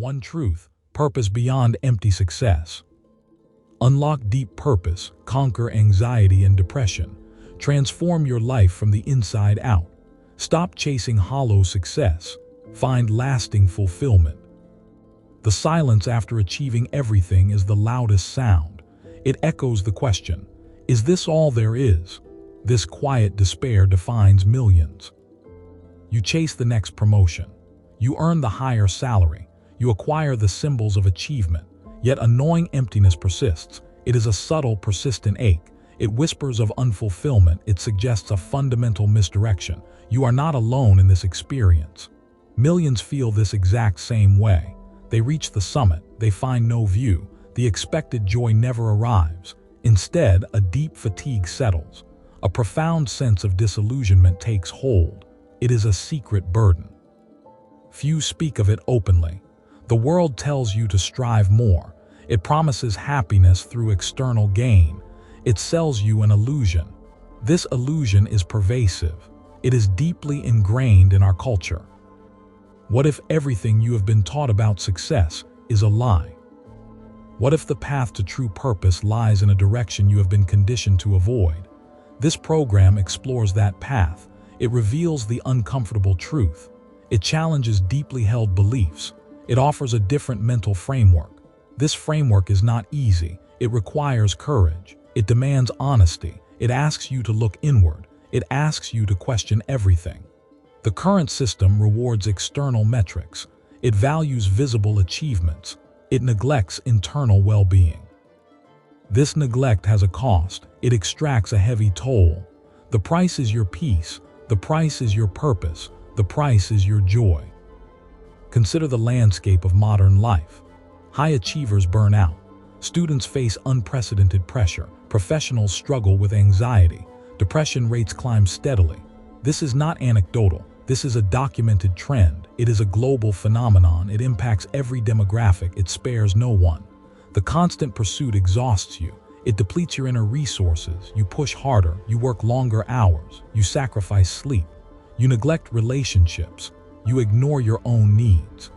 One truth, purpose beyond empty success. Unlock deep purpose, conquer anxiety and depression. Transform your life from the inside out. Stop chasing hollow success. Find lasting fulfillment. The silence after achieving everything is the loudest sound. It echoes the question, is this all there is? This quiet despair defines millions. You chase the next promotion. You earn the higher salary. You acquire the symbols of achievement. Yet a gnawing emptiness persists. It is a subtle, persistent ache. It whispers of unfulfillment. It suggests a fundamental misdirection. You are not alone in this experience. Millions feel this exact same way. They reach the summit. They find no view. The expected joy never arrives. Instead, a deep fatigue settles. A profound sense of disillusionment takes hold. It is a secret burden. Few speak of it openly. The world tells you to strive more. It promises happiness through external gain. It sells you an illusion. This illusion is pervasive. It is deeply ingrained in our culture. What if everything you have been taught about success is a lie? What if the path to true purpose lies in a direction you have been conditioned to avoid? This program explores that path. It reveals the uncomfortable truth. It challenges deeply held beliefs. It offers a different mental framework. This framework is not easy. It requires courage. It demands honesty. It asks you to look inward. It asks you to question everything. The current system rewards external metrics. It values visible achievements. It neglects internal well-being. This neglect has a cost. It extracts a heavy toll. The price is your peace. The price is your purpose. The price is your joy. Consider the landscape of modern life. High achievers burn out. Students face unprecedented pressure. Professionals struggle with anxiety. Depression rates climb steadily. This is not anecdotal. This is a documented trend. It is a global phenomenon. It impacts every demographic. It spares no one. The constant pursuit exhausts you. It depletes your inner resources. You push harder. You work longer hours. You sacrifice sleep. You neglect relationships. You ignore your own needs.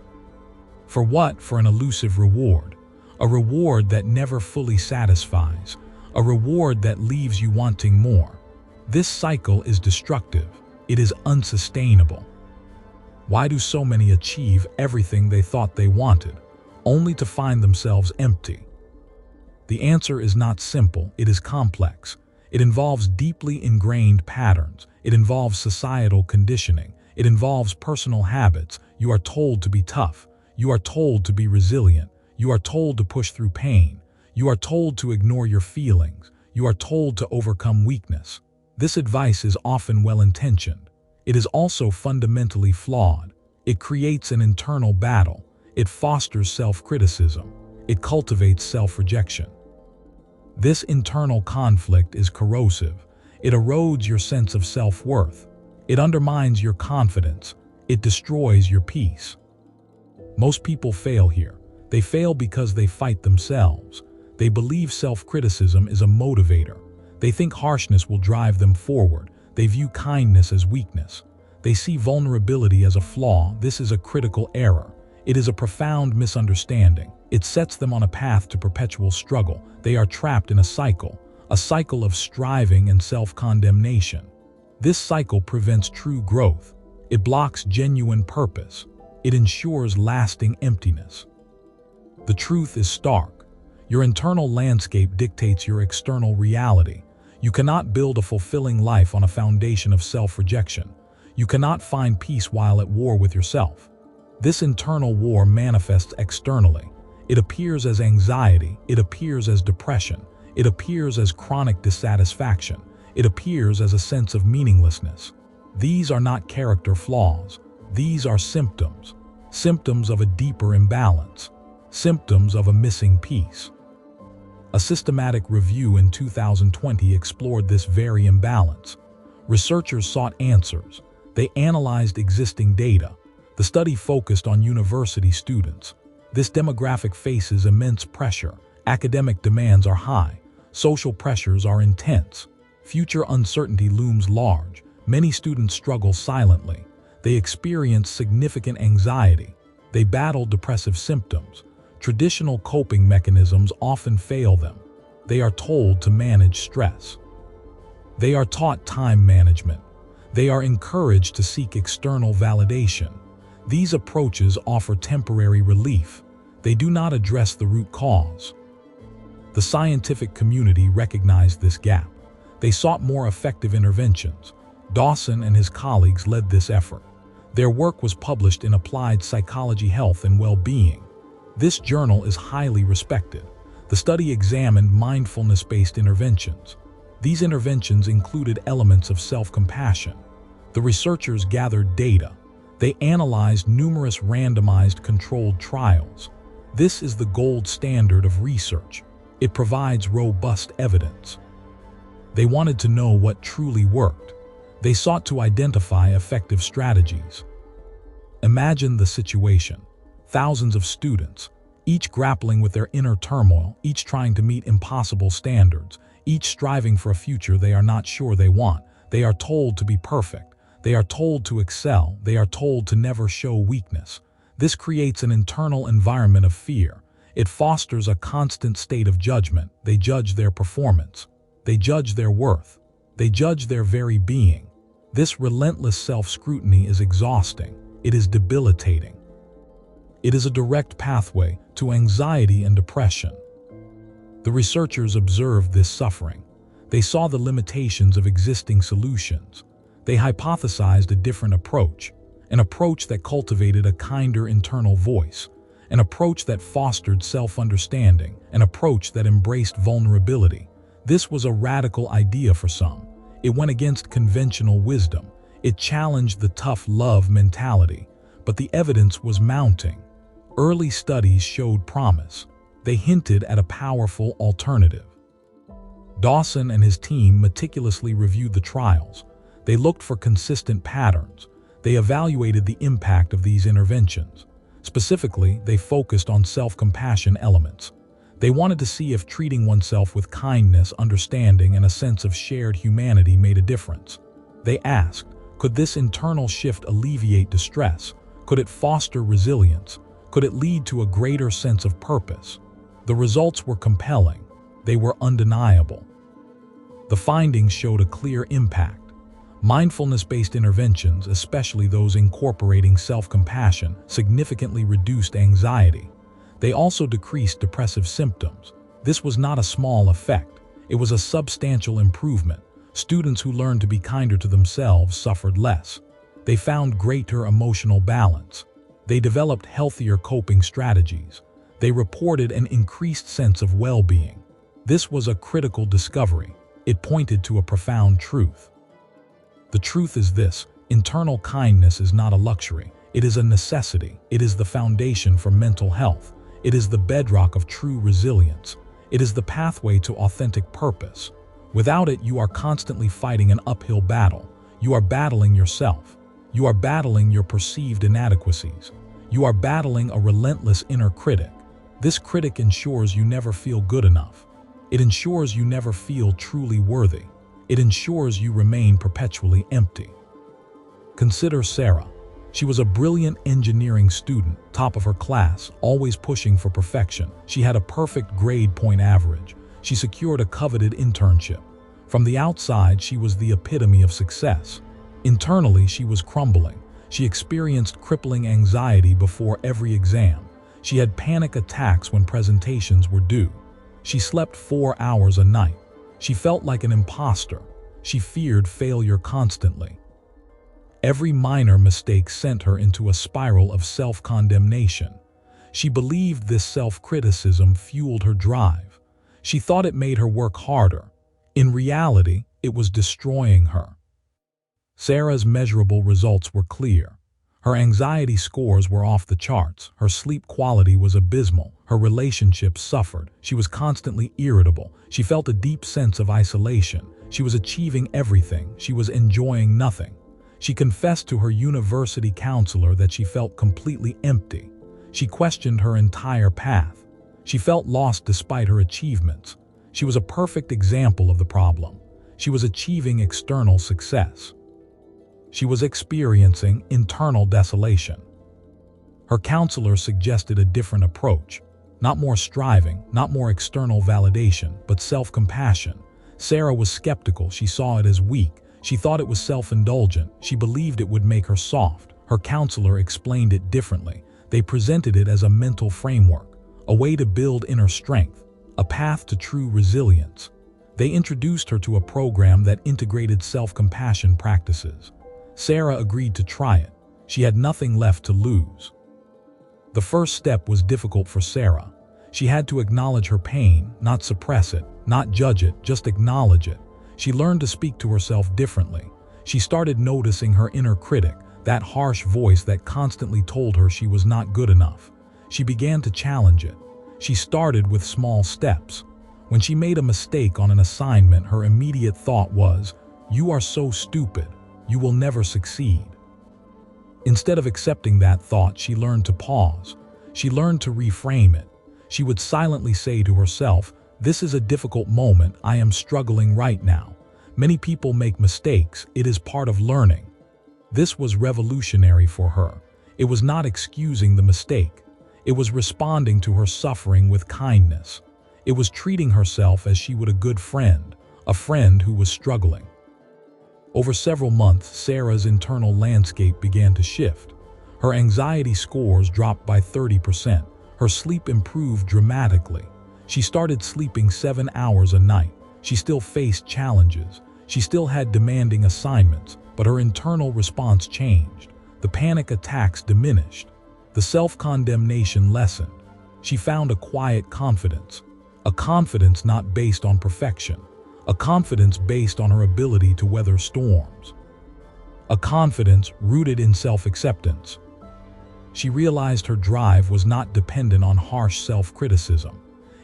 For what? For an elusive reward. A reward that never fully satisfies. A reward that leaves you wanting more. This cycle is destructive. It is unsustainable. Why do so many achieve everything they thought they wanted, only to find themselves empty? The answer is not simple. It is complex. It involves deeply ingrained patterns. It involves societal conditioning. It involves personal habits. You are told to be tough. You are told to be resilient. You are told to push through pain. You are told to ignore your feelings. You are told to overcome weakness. This advice is often well-intentioned. It is also fundamentally flawed. It creates an internal battle. It fosters self-criticism. It cultivates self-rejection. This internal conflict is corrosive. It erodes your sense of self-worth. It undermines your confidence. It destroys your peace. Most people fail here. They fail because they fight themselves. They believe self-criticism is a motivator. They think harshness will drive them forward. They view kindness as weakness. They see vulnerability as a flaw. This is a critical error. It is a profound misunderstanding. It sets them on a path to perpetual struggle. They are trapped in a cycle of striving and self-condemnation. This cycle prevents true growth. It blocks genuine purpose. It ensures lasting emptiness. The truth is stark. Your internal landscape dictates your external reality. You cannot build a fulfilling life on a foundation of self-rejection. You cannot find peace while at war with yourself. This internal war manifests externally. It appears as anxiety. It appears as depression. It appears as chronic dissatisfaction. It appears as a sense of meaninglessness. These are not character flaws. These are symptoms. Symptoms of a deeper imbalance. Symptoms of a missing piece. A systematic review in 2020 explored this very imbalance. Researchers sought answers. They analyzed existing data. The study focused on university students. This demographic faces immense pressure. Academic demands are high. Social pressures are intense. Future uncertainty looms large. Many students struggle silently. They experience significant anxiety. They battle depressive symptoms. Traditional coping mechanisms often fail them. They are told to manage stress. They are taught time management. They are encouraged to seek external validation. These approaches offer temporary relief. They do not address the root cause. The scientific community recognized this gap. They sought more effective interventions. Dawson and his colleagues led this effort. Their work was published in Applied Psychology, Health and Well-Being. This journal is highly respected. The study examined mindfulness-based interventions. These interventions included elements of self-compassion. The researchers gathered data. They analyzed numerous randomized controlled trials. This is the gold standard of research. It provides robust evidence. They wanted to know what truly worked. They sought to identify effective strategies. Imagine the situation. Thousands of students, each grappling with their inner turmoil, each trying to meet impossible standards, each striving for a future they are not sure they want. They are told to be perfect. They are told to excel. They are told to never show weakness. This creates an internal environment of fear. It fosters a constant state of judgment. They judge their performance. They judge their worth. They judge their very being. This relentless self-scrutiny is exhausting. It is debilitating. It is a direct pathway to anxiety and depression. The researchers observed this suffering. They saw the limitations of existing solutions. They hypothesized a different approach, an approach that cultivated a kinder internal voice, an approach that fostered self-understanding, an approach that embraced vulnerability. This was a radical idea for some. It went against conventional wisdom. It challenged the tough love mentality, but the evidence was mounting. Early studies showed promise. They hinted at a powerful alternative. Dawson and his team meticulously reviewed the trials. They looked for consistent patterns. They evaluated the impact of these interventions. Specifically, they focused on self-compassion elements. They wanted to see if treating oneself with kindness, understanding, and a sense of shared humanity made a difference. They asked, could this internal shift alleviate distress? Could it foster resilience? Could it lead to a greater sense of purpose? The results were compelling. They were undeniable. The findings showed a clear impact. Mindfulness-based interventions, especially those incorporating self-compassion, significantly reduced anxiety. They also decreased depressive symptoms. This was not a small effect. It was a substantial improvement. Students who learned to be kinder to themselves suffered less. They found greater emotional balance. They developed healthier coping strategies. They reported an increased sense of well-being. This was a critical discovery. It pointed to a profound truth. The truth is this: internal kindness is not a luxury. It is a necessity. It is the foundation for mental health. It is the bedrock of true resilience. It is the pathway to authentic purpose. Without it, you are constantly fighting an uphill battle. You are battling yourself. You are battling your perceived inadequacies. You are battling a relentless inner critic. This critic ensures you never feel good enough. It ensures you never feel truly worthy. It ensures you remain perpetually empty. Consider Sarah. She was a brilliant engineering student, top of her class, always pushing for perfection. She had a perfect grade point average. She secured a coveted internship. From the outside, she was the epitome of success. Internally, she was crumbling. She experienced crippling anxiety before every exam. She had panic attacks when presentations were due. She slept 4 hours a night. She felt like an imposter. She feared failure constantly. Every minor mistake sent her into a spiral of self-condemnation. She believed this self-criticism fueled her drive. She thought it made her work harder. In reality, it was destroying her. Sarah's measurable results were clear. Her anxiety scores were off the charts. Her sleep quality was abysmal. Her relationships suffered. She was constantly irritable. She felt a deep sense of isolation. She was achieving everything. She was enjoying nothing. She confessed to her university counselor that she felt completely empty. She questioned her entire path. She felt lost despite her achievements. She was a perfect example of the problem. She was achieving external success. She was experiencing internal desolation. Her counselor suggested a different approach. Not more striving, not more external validation, but self-compassion. Sarah was skeptical. She saw it as weak. She thought it was self-indulgent. She believed it would make her soft. Her counselor explained it differently. They presented it as a mental framework, a way to build inner strength, a path to true resilience. They introduced her to a program that integrated self-compassion practices. Sarah agreed to try it. She had nothing left to lose. The first step was difficult for Sarah. She had to acknowledge her pain, not suppress it, not judge it, just acknowledge it. She learned to speak to herself differently. She started noticing her inner critic, that harsh voice that constantly told her she was not good enough. She began to challenge it. She started with small steps. When she made a mistake on an assignment, her immediate thought was, "You are so stupid. You will never succeed." Instead of accepting that thought, she learned to pause. She learned to reframe it. She would silently say to herself, "This is a difficult moment. I am struggling right now. Many people make mistakes. It is part of learning." This was revolutionary for her. It was not excusing the mistake. It was responding to her suffering with kindness. It was treating herself as she would a good friend, a friend who was struggling. Over several months, Sarah's internal landscape began to shift. Her anxiety scores dropped by 30%. Her sleep improved dramatically. She started sleeping 7 hours a night. She still faced challenges. She still had demanding assignments, but her internal response changed. The panic attacks diminished. The self-condemnation lessened. She found a quiet confidence. A confidence not based on perfection. A confidence based on her ability to weather storms. A confidence rooted in self-acceptance. She realized her drive was not dependent on harsh self-criticism.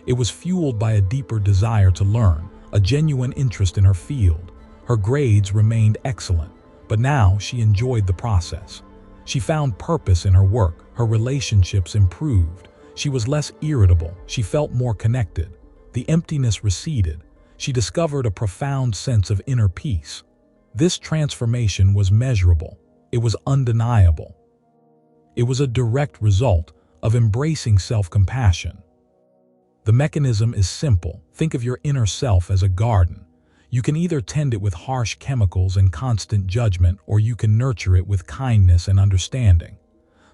It was fueled by a deeper desire to learn, a genuine interest in her field. Her grades remained excellent, but now she enjoyed the process. She found purpose in her work. Her relationships improved. She was less irritable. She felt more connected. The emptiness receded. She discovered a profound sense of inner peace. This transformation was measurable. It was undeniable. It was a direct result of embracing self-compassion. The mechanism is simple. Think of your inner self as a garden. You can either tend it with harsh chemicals and constant judgment, or you can nurture it with kindness and understanding.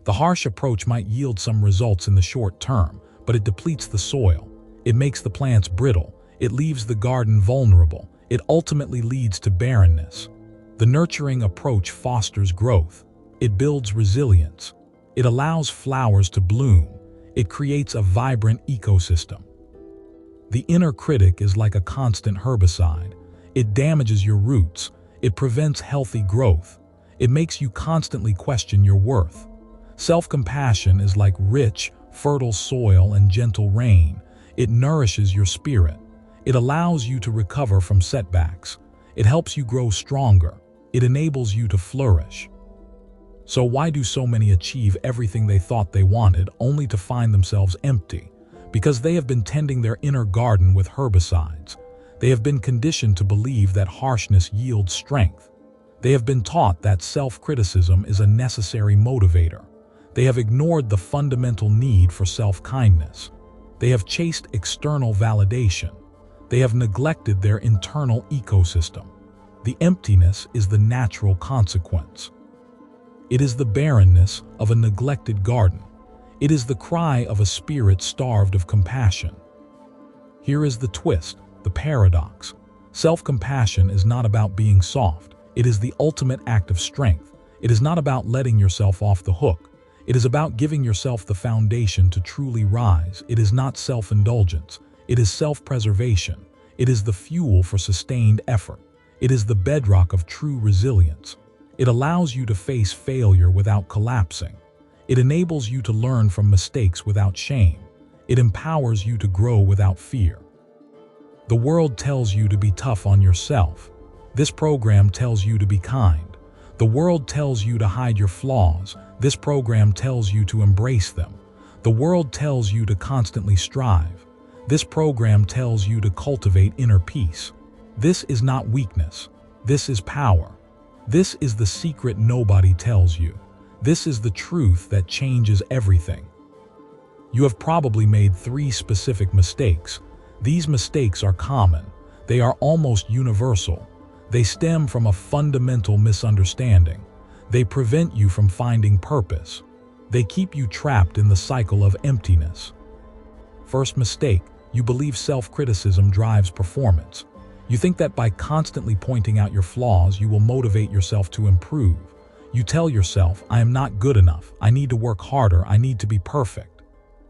The harsh approach might yield some results in the short term, but it depletes the soil. It makes the plants brittle. It leaves the garden vulnerable. It ultimately leads to barrenness. The nurturing approach fosters growth. It builds resilience. It allows flowers to bloom. It creates a vibrant ecosystem. The inner critic is like a constant herbicide. It damages your roots. It prevents healthy growth. It makes you constantly question your worth. Self-compassion is like rich, fertile soil and gentle rain. It nourishes your spirit. It allows you to recover from setbacks. It helps you grow stronger. It enables you to flourish. So why do so many achieve everything they thought they wanted, only to find themselves empty? Because they have been tending their inner garden with herbicides. They have been conditioned to believe that harshness yields strength. They have been taught that self-criticism is a necessary motivator. They have ignored the fundamental need for self-kindness. They have chased external validation. They have neglected their internal ecosystem. The emptiness is the natural consequence. It is the barrenness of a neglected garden. It is the cry of a spirit starved of compassion. Here is the twist, the paradox. Self-compassion is not about being soft. It is the ultimate act of strength. It is not about letting yourself off the hook. It is about giving yourself the foundation to truly rise. It is not self-indulgence. It is self-preservation. It is the fuel for sustained effort. It is the bedrock of true resilience. It allows you to face failure without collapsing. It enables you to learn from mistakes without shame. It empowers you to grow without fear. The world tells you to be tough on yourself. This program tells you to be kind. The world tells you to hide your flaws. This program tells you to embrace them. The world tells you to constantly strive. This program tells you to cultivate inner peace. This is not weakness. This is power. This is the secret nobody tells you. This is the truth that changes everything. You have probably made 3 specific mistakes. These mistakes are common. They are almost universal. They stem from a fundamental misunderstanding. They prevent you from finding purpose. They keep you trapped in the cycle of emptiness. First mistake, you believe self-criticism drives performance. You think that by constantly pointing out your flaws, you will motivate yourself to improve. You tell yourself, I am not good enough, I need to work harder, I need to be perfect.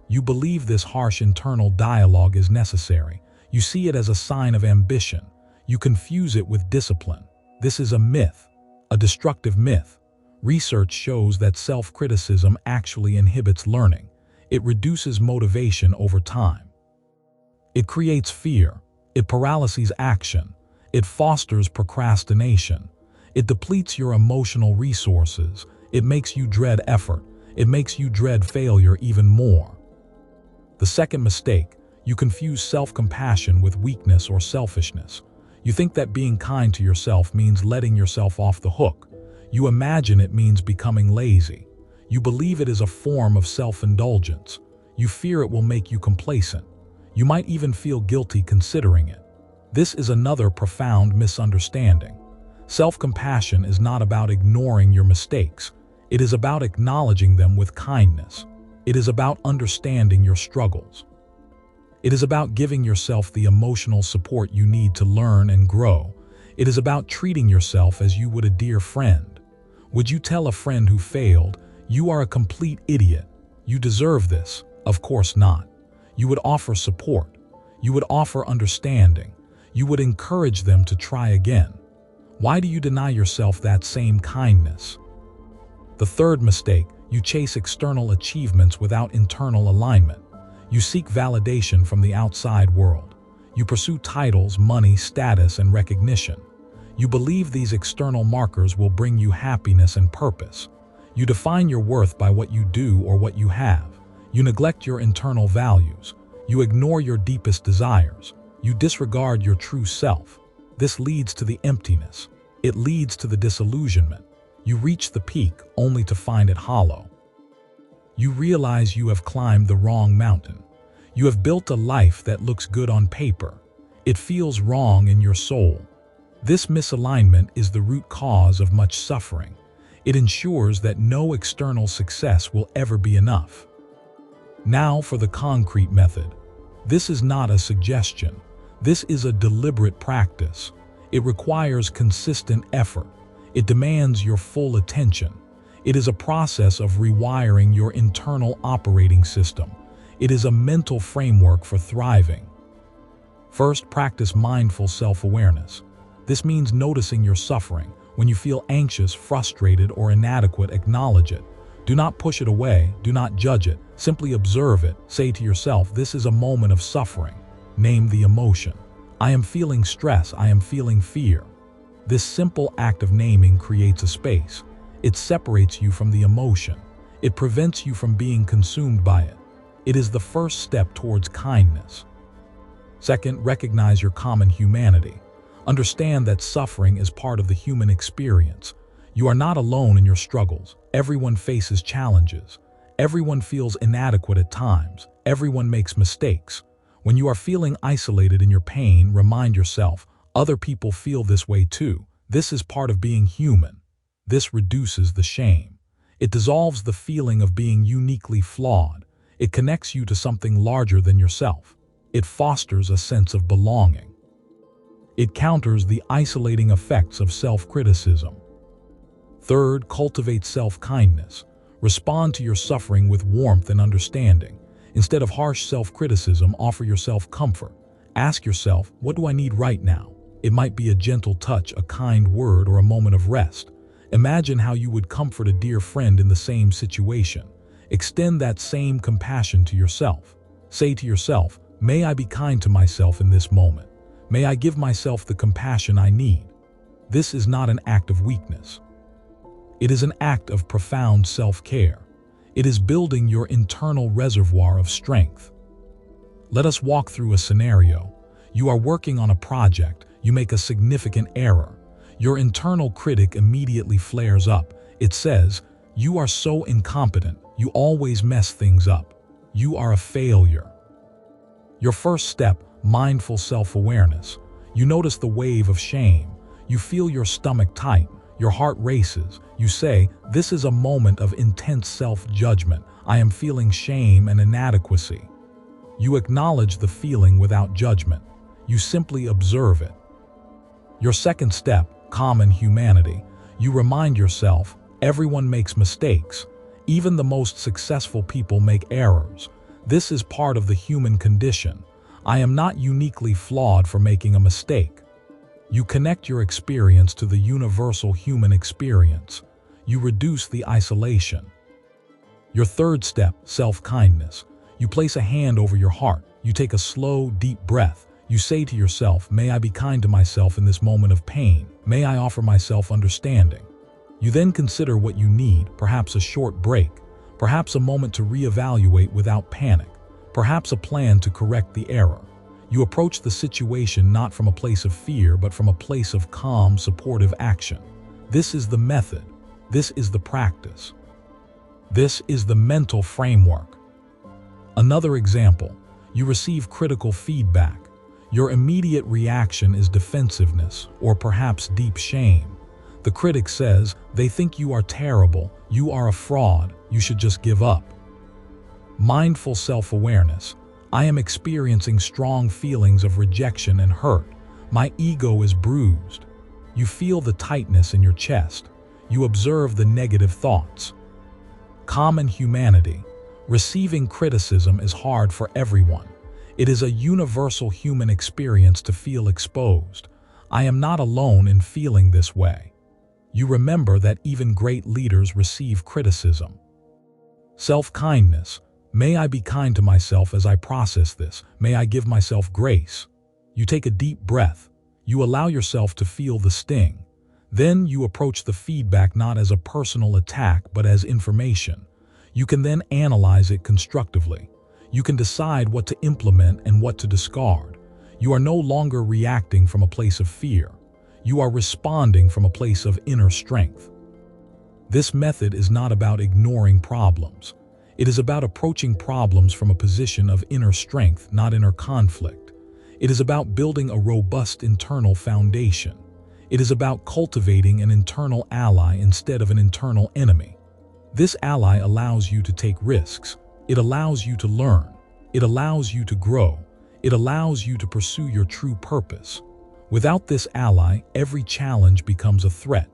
You believe this harsh internal dialogue is necessary. You see it as a sign of ambition. You confuse it with discipline. This is a myth, a destructive myth. Research shows that self-criticism actually inhibits learning. It reduces motivation over time. It creates fear. It paralyzes action. It fosters procrastination. It depletes your emotional resources. It makes you dread effort. It makes you dread failure even more. The second mistake, you confuse self-compassion with weakness or selfishness. You think that being kind to yourself means letting yourself off the hook. You imagine it means becoming lazy. You believe it is a form of self-indulgence. You fear it will make you complacent. You might even feel guilty considering it. This is another profound misunderstanding. Self-compassion is not about ignoring your mistakes. It is about acknowledging them with kindness. It is about understanding your struggles. It is about giving yourself the emotional support you need to learn and grow. It is about treating yourself as you would a dear friend. Would you tell a friend who failed, "You are a complete idiot. You deserve this"? Of course not. You would offer support. You would offer understanding. You would encourage them to try again. Why do you deny yourself that same kindness? The third mistake, you chase external achievements without internal alignment. You seek validation from the outside world. You pursue titles, money, status, and recognition. You believe these external markers will bring you happiness and purpose. You define your worth by what you do or what you have. You neglect your internal values. You ignore your deepest desires. You disregard your true self. This leads to the emptiness. It leads to the disillusionment. You reach the peak only to find it hollow. You realize you have climbed the wrong mountain. You have built a life that looks good on paper. It feels wrong in your soul. This misalignment is the root cause of much suffering. It ensures that no external success will ever be enough. Now for the concrete method. This is not a suggestion. This is a deliberate practice. It requires consistent effort. It demands your full attention. It is a process of rewiring your internal operating system. It is a mental framework for thriving. First, practice mindful self-awareness. This means noticing your suffering. When you feel anxious, frustrated, or inadequate, acknowledge it. Do not push it away. Do not judge it. Simply observe it. Say to yourself, this is a moment of suffering. Name the emotion. I am feeling stress. I am feeling fear. This simple act of naming creates a space. It separates you from the emotion. It prevents you from being consumed by it. It is the first step towards kindness. Second, recognize your common humanity. Understand that suffering is part of the human experience. You are not alone in your struggles. Everyone faces challenges. Everyone feels inadequate at times. Everyone makes mistakes. When you are feeling isolated in your pain, remind yourself, other people feel this way too. This is part of being human. This reduces the shame. It dissolves the feeling of being uniquely flawed. It connects you to something larger than yourself. It fosters a sense of belonging. It counters the isolating effects of self-criticism. Third, cultivate self-kindness. Respond to your suffering with warmth and understanding. Instead of harsh self-criticism, offer yourself comfort. Ask yourself, what do I need right now? It might be a gentle touch, a kind word, or a moment of rest. Imagine how you would comfort a dear friend in the same situation. Extend that same compassion to yourself. Say to yourself, may I be kind to myself in this moment. May I give myself the compassion I need. This is not an act of weakness. It is an act of profound self-care. It is building your internal reservoir of strength. Let us walk through a scenario. You are working on a project. You make a significant error. Your internal critic immediately flares up. It says, You are so incompetent. You always mess things up. You are a failure. Your first step, mindful self-awareness. You notice the wave of shame. You feel your stomach tighten. Your heart races. You say, "This is a moment of intense self-judgment. I am feeling shame and inadequacy." You acknowledge the feeling without judgment. You simply observe it. Your second step, common humanity. You remind yourself, everyone makes mistakes. Even the most successful people make errors. This is part of the human condition. I am not uniquely flawed for making a mistake. You connect your experience to the universal human experience. You reduce the isolation. Your third step, self-kindness. You place a hand over your heart. You take a slow, deep breath. You say to yourself, "May I be kind to myself in this moment of pain. May I offer myself understanding." You then consider what you need, perhaps a short break, perhaps a moment to reevaluate without panic, perhaps a plan to correct the error. You approach the situation not from a place of fear, but from a place of calm, supportive action. This is the method. This is the practice. This is the mental framework. Another example, you receive critical feedback. Your immediate reaction is defensiveness, or perhaps deep shame. The critic says, "They think you are terrible, you are a fraud, you should just give up." Mindful self-awareness. I am experiencing strong feelings of rejection and hurt. My ego is bruised. You feel the tightness in your chest. You observe the negative thoughts. Common humanity. Receiving criticism is hard for everyone. It is a universal human experience to feel exposed. I am not alone in feeling this way. You remember that even great leaders receive criticism. Self-kindness. May I be kind to myself as I process this. May I give myself grace. You take a deep breath. You allow yourself to feel the sting. Then you approach the feedback not as a personal attack, but as information. You can then analyze it constructively. You can decide what to implement and what to discard. You are no longer reacting from a place of fear. You are responding from a place of inner strength. This method is not about ignoring problems. It is about approaching problems from a position of inner strength, not inner conflict. It is about building a robust internal foundation. It is about cultivating an internal ally instead of an internal enemy. This ally allows you to take risks. It allows you to learn. It allows you to grow. It allows you to pursue your true purpose. Without this ally, every challenge becomes a threat.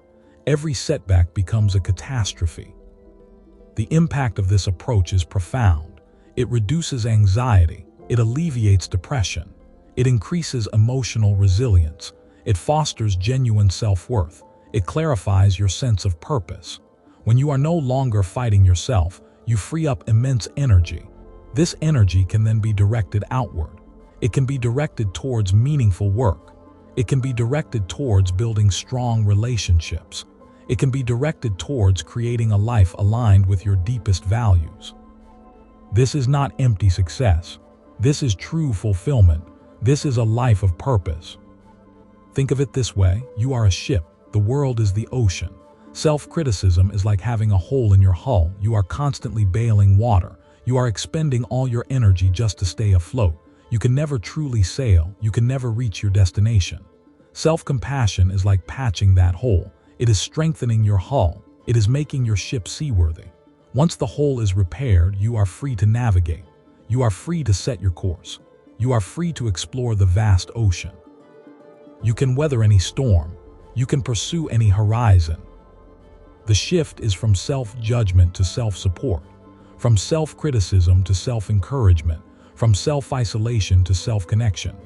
Every setback becomes a catastrophe. The impact of this approach is profound. It reduces anxiety. It alleviates depression. It increases emotional resilience. It fosters genuine self-worth. It clarifies your sense of purpose. When you are no longer fighting yourself, you free up immense energy. This energy can then be directed outward. It can be directed towards meaningful work. It can be directed towards building strong relationships. It can be directed towards creating a life aligned with your deepest values. This is not empty success. This is true fulfillment. This is a life of purpose. Think of it this way: you are a ship. The world is the ocean. Self-criticism is like having a hole in your hull. You are constantly bailing water. You are expending all your energy just to stay afloat. You can never truly sail. You can never reach your destination. Self-compassion is like patching that hole. It is strengthening your hull. It is making your ship seaworthy. Once the hole is repaired, you are free to navigate. You are free to set your course. You are free to explore the vast ocean. You can weather any storm. You can pursue any horizon. The shift is from self-judgment to self-support, from self-criticism to self-encouragement, from self-isolation to self-connection.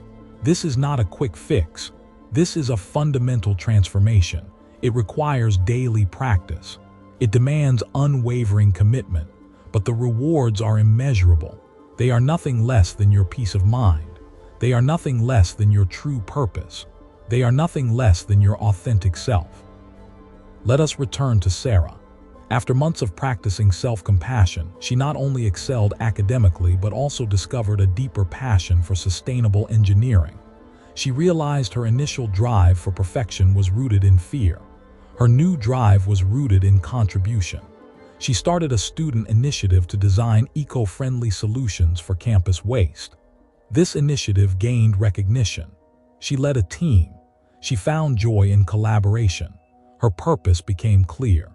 This is not a quick fix. This is a fundamental transformation. It requires daily practice. It demands unwavering commitment, but the rewards are immeasurable. They are nothing less than your peace of mind. They are nothing less than your true purpose. They are nothing less than your authentic self. Let us return to Sarah. After months of practicing self-compassion, she not only excelled academically but also discovered a deeper passion for sustainable engineering. She realized her initial drive for perfection was rooted in fear. Her new drive was rooted in contribution. She started a student initiative to design eco-friendly solutions for campus waste. This initiative gained recognition. She led a team. She found joy in collaboration. Her purpose became clear.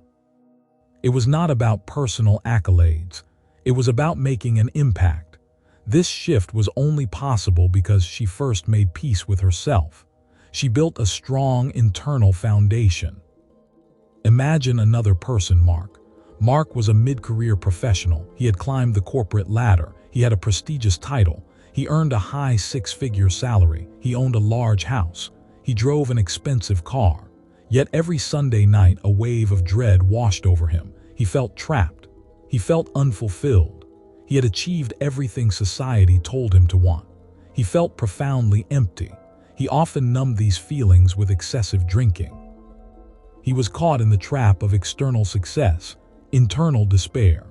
It was not about personal accolades. It was about making an impact. This shift was only possible because she first made peace with herself. She built a strong internal foundation. Imagine another person, Mark. Mark was a mid-career professional. He had climbed the corporate ladder. He had a prestigious title. He earned a high six-figure salary. He owned a large house. He drove an expensive car. Yet every Sunday night, a wave of dread washed over him. He felt trapped. He felt unfulfilled. He had achieved everything society told him to want. He felt profoundly empty. He often numbed these feelings with excessive drinking. He was caught in the trap of external success, internal despair.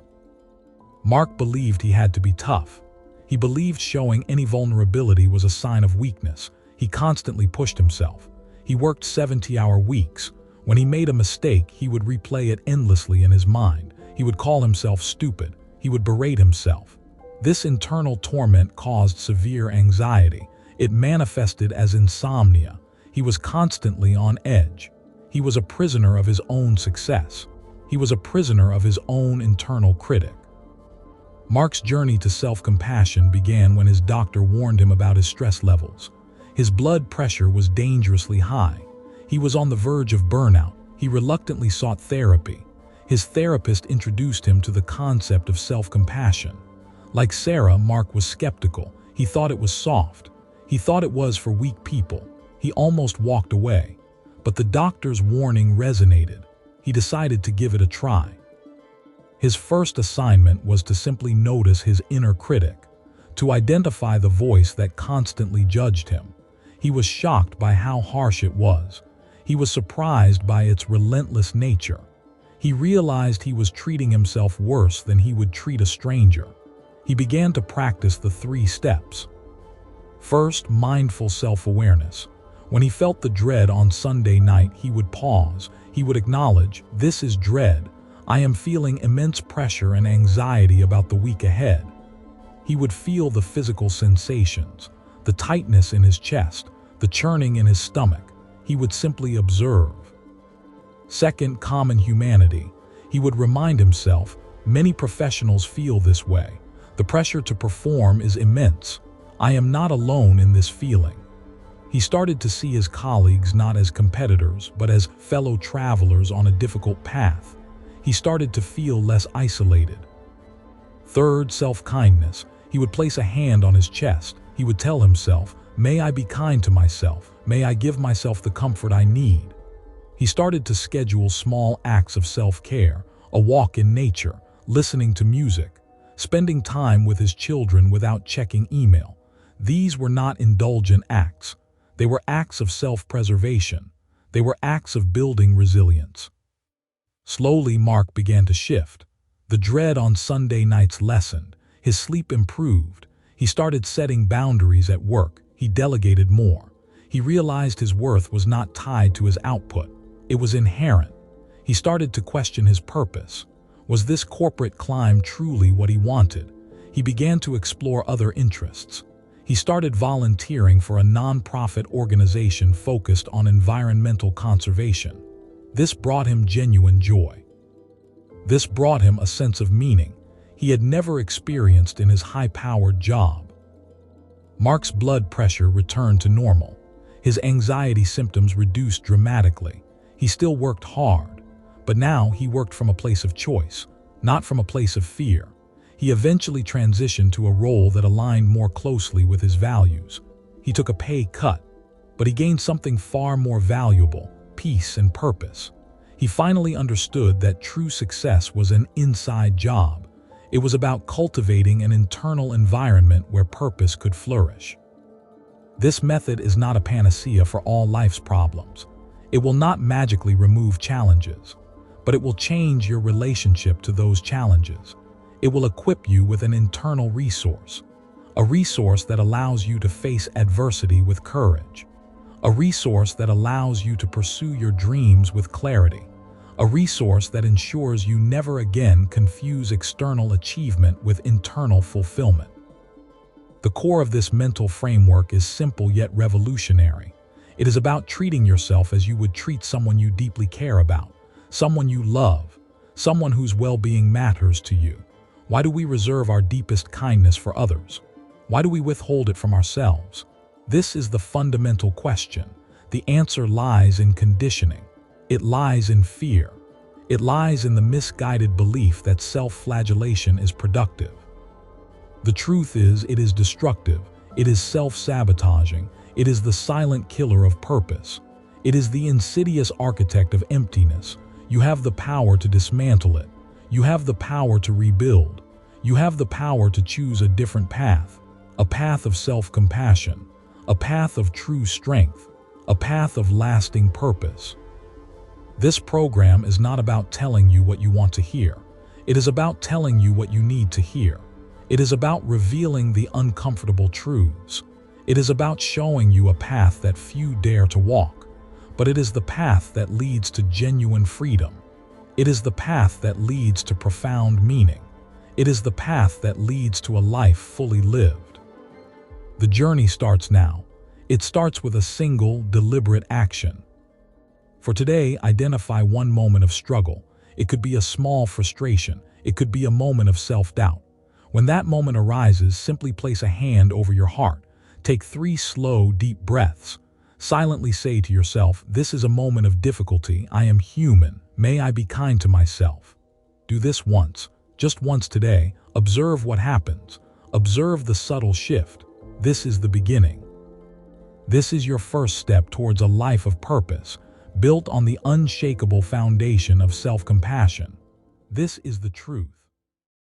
Mark believed he had to be tough. He believed showing any vulnerability was a sign of weakness. He constantly pushed himself. He worked 70-hour weeks. When he made a mistake, he would replay it endlessly in his mind. He would call himself stupid. He would berate himself. This internal torment caused severe anxiety. It manifested as insomnia. He was constantly on edge. He was a prisoner of his own success. He was a prisoner of his own internal critic. Mark's journey to self-compassion began when his doctor warned him about his stress levels. His blood pressure was dangerously high. He was on the verge of burnout. He reluctantly sought therapy. His therapist introduced him to the concept of self-compassion. Like Sarah, Mark was skeptical. He thought it was soft. He thought it was for weak people. He almost walked away. But the doctor's warning resonated. He decided to give it a try. His first assignment was to simply notice his inner critic, to identify the voice that constantly judged him. He was shocked by how harsh it was. He was surprised by its relentless nature. He realized he was treating himself worse than he would treat a stranger. He began to practice the 3 steps. First, mindful self-awareness. When he felt the dread on Sunday night, he would pause. He would acknowledge, "This is dread. I am feeling immense pressure and anxiety about the week ahead." He would feel the physical sensations, the tightness in his chest, the churning in his stomach. He would simply observe. Second, common humanity. He would remind himself, many professionals feel this way. The pressure to perform is immense. I am not alone in this feeling. He started to see his colleagues not as competitors, but as fellow travelers on a difficult path. He started to feel less isolated. Third, self-kindness. He would place a hand on his chest. He would tell himself, "May I be kind to myself. May I give myself the comfort I need." He started to schedule small acts of self-care, a walk in nature, listening to music, spending time with his children without checking email. These were not indulgent acts. They were acts of self-preservation. They were acts of building resilience. Slowly, Mark began to shift. The dread on Sunday nights lessened. His sleep improved. He started setting boundaries at work. He delegated more. He realized his worth was not tied to his output. It was inherent. He started to question his purpose. Was this corporate climb truly what he wanted? He began to explore other interests. He started volunteering for a nonprofit organization focused on environmental conservation. This brought him genuine joy. This brought him a sense of meaning he had never experienced in his high-powered job. Mark's blood pressure returned to normal. His anxiety symptoms reduced dramatically. He still worked hard, but now he worked from a place of choice, not from a place of fear. He eventually transitioned to a role that aligned more closely with his values. He took a pay cut, but he gained something far more valuable: peace and purpose. He finally understood that true success was an inside job. It was about cultivating an internal environment where purpose could flourish. This method is not a panacea for all life's problems. It will not magically remove challenges, but it will change your relationship to those challenges. It will equip you with an internal resource, a resource that allows you to face adversity with courage, a resource that allows you to pursue your dreams with clarity, a resource that ensures you never again confuse external achievement with internal fulfillment. The core of this mental framework is simple yet revolutionary. It is about treating yourself as you would treat someone you deeply care about, someone you love, someone whose well-being matters to you. Why do we reserve our deepest kindness for others? Why do we withhold it from ourselves? This is the fundamental question. The answer lies in conditioning. It lies in fear. It lies in the misguided belief that self-flagellation is productive. The truth is, it is destructive. It is self-sabotaging. It is the silent killer of purpose. It is the insidious architect of emptiness. You have the power to dismantle it. You have the power to rebuild. You have the power to choose a different path, a path of self-compassion, a path of true strength, a path of lasting purpose. This program is not about telling you what you want to hear. It is about telling you what you need to hear. It is about revealing the uncomfortable truths. It is about showing you a path that few dare to walk, but it is the path that leads to genuine freedom. It is the path that leads to profound meaning. It is the path that leads to a life fully lived. The journey starts now. It starts with a single, deliberate action. For today, identify one moment of struggle. It could be a small frustration. It could be a moment of self-doubt. When that moment arises, simply place a hand over your heart. Take 3 slow, deep breaths. Silently say to yourself, "This is a moment of difficulty. I am human. May I be kind to myself." Do this once, just once today. Observe what happens. Observe the subtle shift. This is the beginning. This is your first step towards a life of purpose, built on the unshakable foundation of self-compassion. This is the truth.